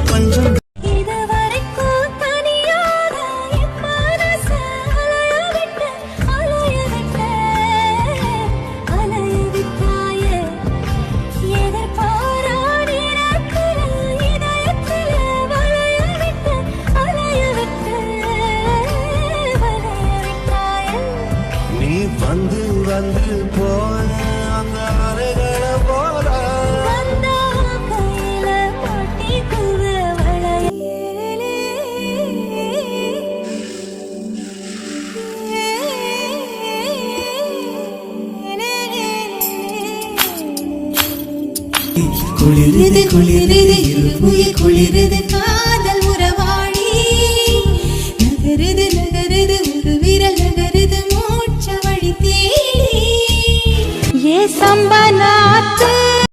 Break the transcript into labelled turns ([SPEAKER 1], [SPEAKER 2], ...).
[SPEAKER 1] பஞ்சம் வந்து வந்து போன அந்த அலைகளை போல கையில மாட்டிக்குவ குளிரது குளிரது இருப்புயிர் குளிரது காதல் உறவாடி நகருது நகருது ஒரு விரல் நகருது மோட்ச வழி தேடி ஏ சம்பனா